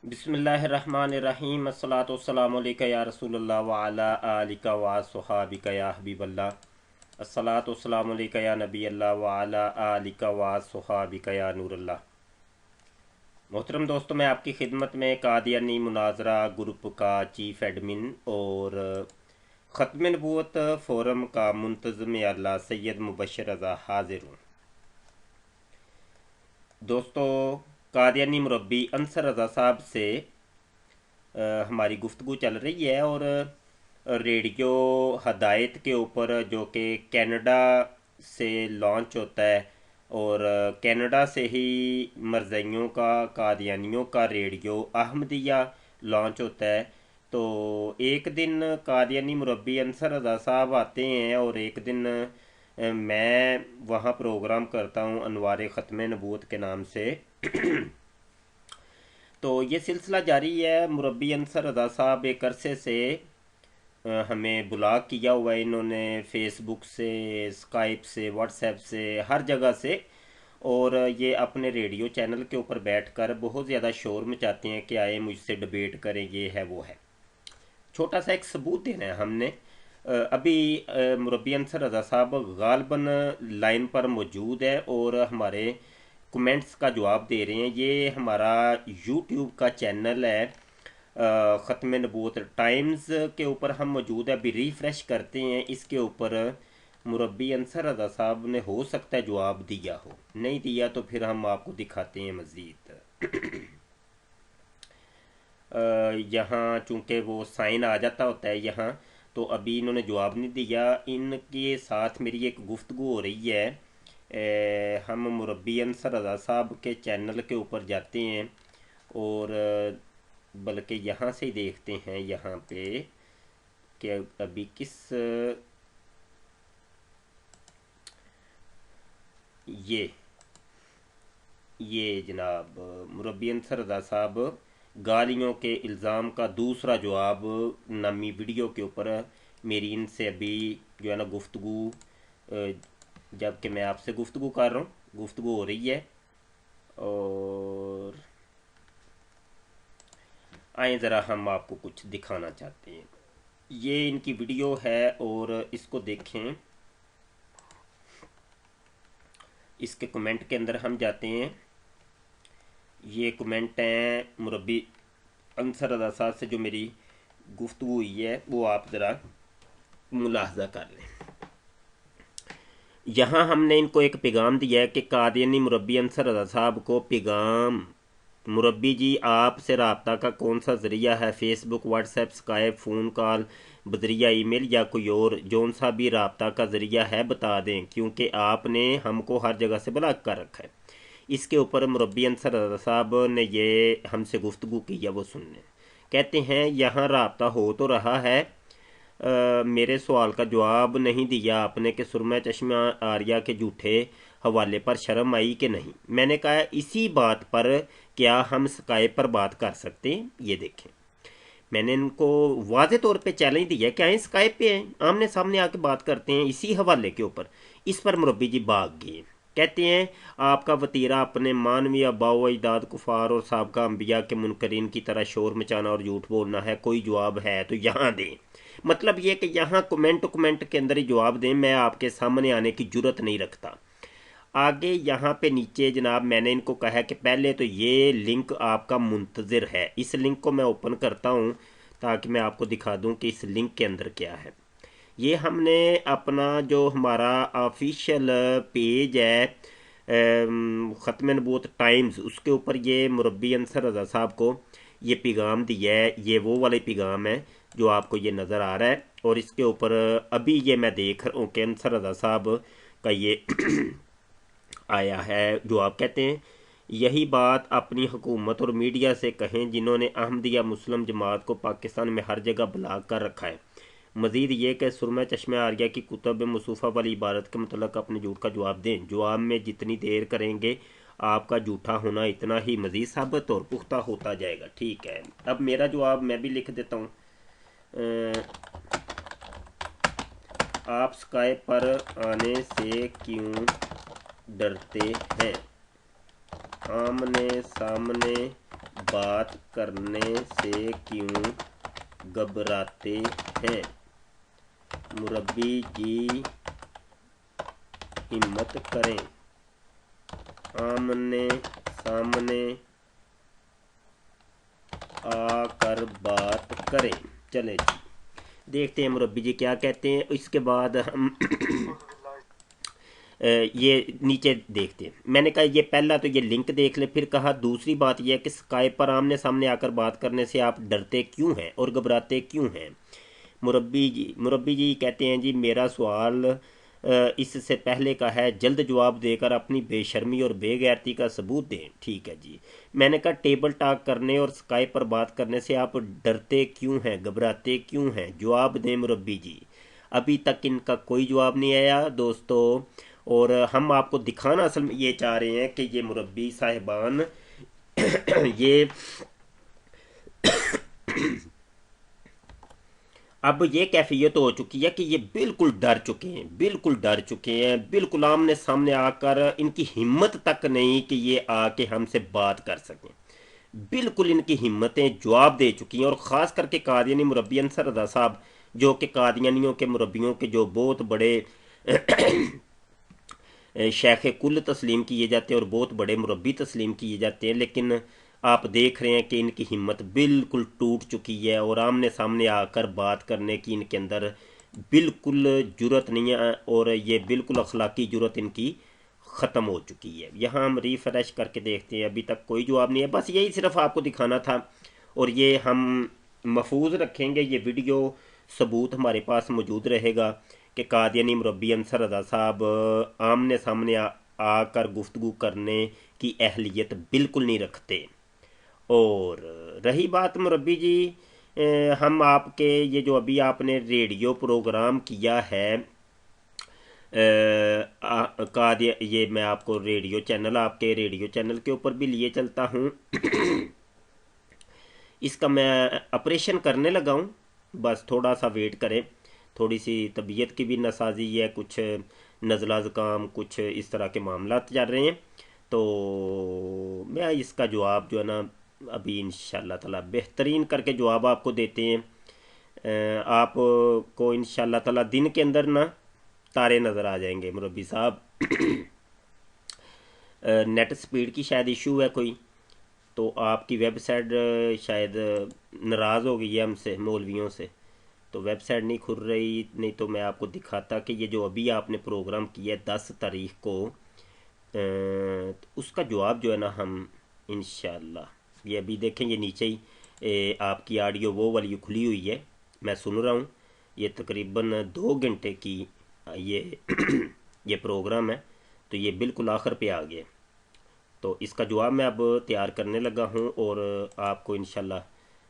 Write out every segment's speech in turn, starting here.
बिस्मिल्लाहिर्रहमानिर्रहीम अस्सलातु वस्सलामु अलैका या रसूलल्लाह व अला आलिका व अस्हाबिका या हबीबल्लाह अस्सलातु वस्सलामु अलैका या नबी अल्लाह व अला आलिका व अस्हाबिका या नूरल्लाह। मोहतरम दोस्तों, मैं आपकी खिदमत में कादियानी मुनाजरा ग्रुप का चीफ़ एडमिन और ख़त्म नबूवत फ़ोरम का मुंतज़िम आला सैयद मुबशर रज़ा हाजिर हूँ। दोस्तों, कादियानी मुरब्बी अंसर रज़ा साहब से हमारी गुफ्तगू चल रही है और रेडियो हदायत के ऊपर, जो कि कनाडा से लॉन्च होता है और कनाडा से ही मरज़इयों का, कादियानियों का रेडियो अहमदिया लॉन्च होता है। तो एक दिन कादियानी मुरब्बी अंसर रज़ा साहब आते हैं और एक दिन मैं वहाँ प्रोग्राम करता हूँ अनवार ख़त्म नबूवत के नाम से। तो ये सिलसिला जारी है। मुरब्बी अंसर रज़ा साहब एक अरसे से हमें ब्लॉक किया हुआ है इन्होंने, फेसबुक से, स्काइप से, व्हाट्सएप से, हर जगह से। और ये अपने रेडियो चैनल के ऊपर बैठकर बहुत ज़्यादा शोर मचाते हैं कि आए मुझसे डिबेट करें, ये है वो है। छोटा सा एक सबूत देना है हमने। अभी मुरब्बी अंसर रज़ा साहब गालबन लाइन पर मौजूद है और हमारे कमेंट्स का जवाब दे रहे हैं। ये हमारा यूट्यूब का चैनल है ख़त्म नबूवत टाइम्स के ऊपर हम मौजूद है। अभी रिफ़्रेश करते हैं, इसके ऊपर मुरब्बी अंसर रज़ा साहब ने हो सकता है जवाब दिया हो, नहीं दिया तो फिर हम आपको दिखाते हैं मज़ीद। यहाँ चूँकि वो साइन आ जाता होता है यहाँ, तो अभी इन्होंने जवाब नहीं दिया। इनके साथ मेरी एक गुफ्तगू हो रही है। हम मुरब्बी अंसर रज़ा साहब के चैनल के ऊपर जाते हैं और बल्कि यहाँ से ही देखते हैं यहाँ पे कि अभी किस ये जनाब मुरब्बी अंसर रज़ा साहब गालियों के इल्ज़ाम का दूसरा जवाब नामी वीडियो के ऊपर मेरी इनसे अभी जो है ना गुफ्तगू, जबकि मैं आपसे गुफ्तगू कर रहा हूँ, गुफ्तगू हो रही है। और आए ज़रा हम आपको कुछ दिखाना चाहते हैं। ये इनकी वीडियो है और इसको देखें। इसके कमेंट के अंदर हम जाते हैं। ये कमेंट हैं मुरब्बी अंसर रज़ा साहब से जो मेरी गुफ्तगू हुई है, वो आप ज़रा मुलाहजा कर लें। यहाँ हमने इनको एक पैगाम दिया है कि कादियानी मुरब्बी अंसर रज़ा साहब को पैगाम, मुरब्बी जी आपसे रब्ता का कौन सा ज़रिया है, Facebook, WhatsApp, Skype, phone call, बजरिया ईमेल या कोई और जौन सा भी रब्ता का ज़रिया है बता दें, क्योंकि आपने हमको हर जगह से ब्लॉक कर रखा है। इसके ऊपर मुरब्बी अंसर रज़ा साहब ने ये हमसे गुफ्तगू की है, वो सुनने। कहते हैं यहाँ रब्ता हो तो रहा है, मेरे सवाल का जवाब नहीं दिया आपने कि सुरमा चश्मा आर्या के झूठे हवाले पर शर्म आई कि नहीं। मैंने कहा इसी बात पर क्या हम स्काइप पर बात कर सकते हैं। ये देखें, मैंने इनको वाज़े तौर पे चैलेंज दिया कि आए स्काइप पे आए, आमने सामने आके बात करते हैं इसी हवाले के ऊपर। इस पर मुरब्बी जी भाग गए। कहते हैं आपका वतीरा अपने मानवीय अबाओ अजदाद कुफार और साबका अम्बिया के मुनकरीन की तरह शोर मचाना और झूठ बोलना है। कोई जवाब है तो यहाँ दें। मतलब ये कि यहाँ कमेंट के अंदर ही जवाब दें, मैं आपके सामने आने की जुर्रत नहीं रखता। आगे यहाँ पे नीचे जनाब मैंने इनको कहा कि पहले तो ये लिंक आपका मुंतज़िर है। इस लिंक को मैं ओपन करता हूँ ताकि मैं आपको दिखा दूँ कि इस लिंक के अंदर क्या है। ये हमने अपना जो हमारा ऑफिशियल पेज है ख़त्म नबूवत टाइम्स, उसके ऊपर ये मुरब्बी अंसर रज़ा साहब को ये पैगाम दिया है। ये वो वाले पैगाम है जो आपको ये नज़र आ रहा है और इसके ऊपर अभी ये मैं देख रहा हूँ कि अंसर रज़ा साहब का ये आया है जो आप कहते हैं यही बात अपनी हुकूमत और मीडिया से कहें जिन्होंने अहमदिया मुस्लिम जमात को पाकिस्तान में हर जगह ब्लॉक कर रखा है। मज़ीद ये कि सुरमा चश्मा आर्या की कुतुब मुसूफ़ा वाली इबारत के मतलब अपने झूठ का जवाब दें। जवाब में जितनी देर करेंगे आपका झूठा होना इतना ही मज़ीद साबित और पुख्ता होता जाएगा। ठीक है, अब मेरा जवाब मैं भी लिख देता हूँ। आप स्काइप पर आने से क्यों डरते हैं? आमने सामने बात करने से क्यों घबराते हैं? मुरब्बी जी हिम्मत करें, आमने सामने आकर बात करें। चले जी, देखते हैं मुरब्बी जी क्या कहते हैं। इसके बाद हम ये नीचे देखते हैं। मैंने कहा ये पहला तो ये लिंक देख ले, फिर कहा दूसरी बात यह है कि स्काइप पर आमने सामने आकर बात करने से आप डरते क्यों हैं और घबराते क्यों हैं? मुरब्बी जी कहते हैं जी मेरा सवाल इससे पहले का है, जल्द जवाब देकर अपनी बेशर्मी और बेगैरती का सबूत दें। ठीक है जी। मैंने कहा टेबल टॉक करने और स्काइप पर बात करने से आप डरते क्यों हैं, घबराते क्यों हैं? जवाब दें मुरब्बी जी। अभी तक इनका कोई जवाब नहीं आया दोस्तों, और हम आपको दिखाना असल में ये चाह रहे हैं कि ये मुरब्बी साहिबान ये अब ये कैफियत हो चुकी है कि ये बिल्कुल डर चुके हैं, बिल्कुल डर चुके हैं, बिल्कुल आमने सामने आकर इनकी हिम्मत तक नहीं कि ये आके हमसे बात कर सकें। बिल्कुल इनकी हिम्मतें जवाब दे चुकी हैं। और ख़ास करके कादियानी मुरब्बी अंसर रज़ा साहब, जो कि कादियानियों के मुरब्बियों के जो बहुत बड़े शेख कुल तस्लीम किए जाते हैं और बहुत बड़े मुरब्बी तस्लीम किए जाते हैं, लेकिन आप देख रहे हैं कि इनकी हिम्मत बिल्कुल टूट चुकी है और आमने सामने आकर बात करने की इनके अंदर बिल्कुल जुरत नहीं है, और ये बिल्कुल अखलाकी जुरत इनकी ख़त्म हो चुकी है। यहाँ हम रिफ्रेश करके देखते हैं, अभी तक कोई जवाब नहीं है। बस यही सिर्फ आपको दिखाना था, और ये हम महफूज रखेंगे, ये वीडियो सबूत हमारे पास मौजूद रहेगा कि कादियानी मुरब्बी अंसर रज़ा साहब आमने सामने आकर गुफ्तगू करने की अहलियत बिल्कुल नहीं रखते। और रही बात मुरब्बी जी, हम आपके ये जो अभी आपने रेडियो प्रोग्राम किया है कादिया, ये मैं आपको रेडियो चैनल, आपके रेडियो चैनल के ऊपर भी लिए चलता हूँ। इसका मैं ऑपरेशन करने लगा हूँ, बस थोड़ा सा वेट करें। थोड़ी सी तबीयत की भी नासाजी है, कुछ नज़ला ज़ुकाम, कुछ इस तरह के मामला चल रहे हैं, तो मैं इसका जवाब जो है ना अभी इंशाल्लाह ताला बेहतरीन करके जवाब आपको देते हैं। आपको इंशाल्लाह ताला दिन के अंदर ना तारे नज़र आ जाएंगे मुरब्बी साहब। नेट स्पीड की शायद इशू है कोई, तो आपकी वेबसाइट शायद नाराज़ हो गई है हमसे मौलवियों से, तो वेबसाइट नहीं खुल रही, नहीं तो मैं आपको दिखाता कि ये जो अभी आपने प्रोग्राम किया है 10 तारीख को, तो उसका जवाब जो है ना हम इंशाल्लाह, ये अभी देखें ये नीचे ही आपकी ऑडियो वो वाली खुली हुई है, मैं सुन रहा हूँ। ये तकरीबन 2 घंटे की ये ये प्रोग्राम है, तो ये बिल्कुल आखिर पे आ गया। तो इसका जवाब मैं अब तैयार करने लगा हूँ, और आपको इंशाल्लाह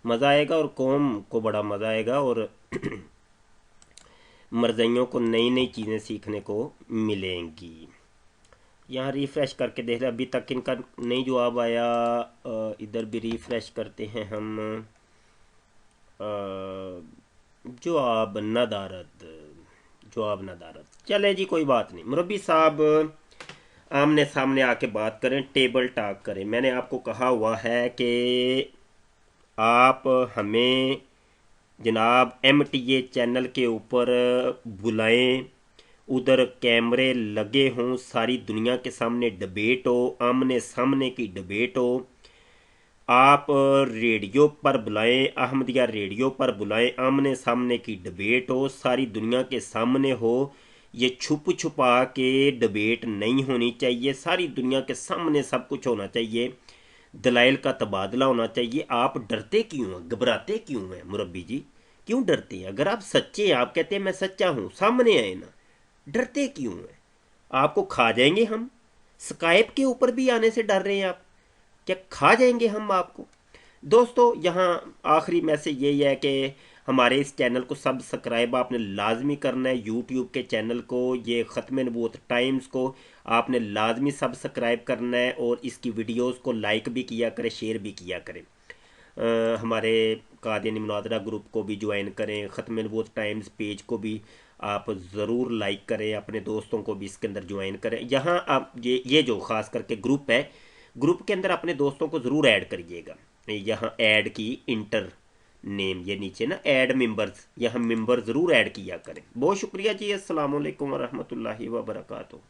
मज़ा आएगा और कौम को बड़ा मज़ा आएगा, और मरज़इयों को नई नई चीज़ें सीखने को मिलेंगी। यहाँ रिफ़्रेश करके देख रहे, अभी तक इनका नहीं जवाब आया। इधर भी रिफ़्रेश करते हैं हम। जवाब नदारद, जवाब नदारद। चले जी कोई बात नहीं, मुरब्बी साहब आमने सामने आके बात करें, टेबल टॉक करें। मैंने आपको कहा हुआ है कि आप हमें जनाब MTA चैनल के ऊपर बुलाएं, उधर कैमरे लगे हों, सारी दुनिया के सामने डिबेट हो, आमने सामने की डिबेट हो। आप रेडियो पर बुलाएं, अहमदिया रेडियो पर बुलाएं, आमने सामने की डिबेट हो, सारी दुनिया के सामने हो। ये छुप छुपा के डिबेट नहीं होनी चाहिए, सारी दुनिया के सामने सब कुछ होना चाहिए, दलाइल का तबादला होना चाहिए। आप डरते क्यों हैं, घबराते क्यों हैं मुरब्बी जी? क्यों डरते हैं? अगर आप सच्चे हैं, आप कहते हैं मैं सच्चा हूं, सामने आए ना, डरते क्यों हैं? आपको खा जाएंगे हम, स्काइप के ऊपर भी आने से डर रहे हैं आप, क्या खा जाएंगे हम आपको? दोस्तों यहाँ आखिरी मैसेज यही है कि हमारे इस चैनल को सब्सक्राइब आपने लाजमी करना है। यूट्यूब के चैनल को, ये ख़त्म नबूवत टाइम्स को आपने लाजमी सब्सक्राइब करना है, और इसकी वीडियोस को लाइक भी किया करें, शेयर भी किया करें। हमारे कादियानी मुनाज़रा ग्रुप को भी ज्वाइन करें, ख़त्म नबूवत टाइम्स पेज को भी आप ज़रूर लाइक करें, अपने दोस्तों को भी इसके अंदर ज्वाइन करें। यहाँ आप ये जो ख़ास करके ग्रुप है, ग्रुप के अंदर अपने दोस्तों को ज़रूर ऐड करिएगा। यहाँ ऐड की इंटर नेम, ये नीचे ना ऐड मेंबर्स, यहाँ मेंबर ज़रूर ऐड किया करें। बहुत शुक्रिया जी। अस्सलाम वालेकुम वरहमतुल्लाहि वबरकातुहू।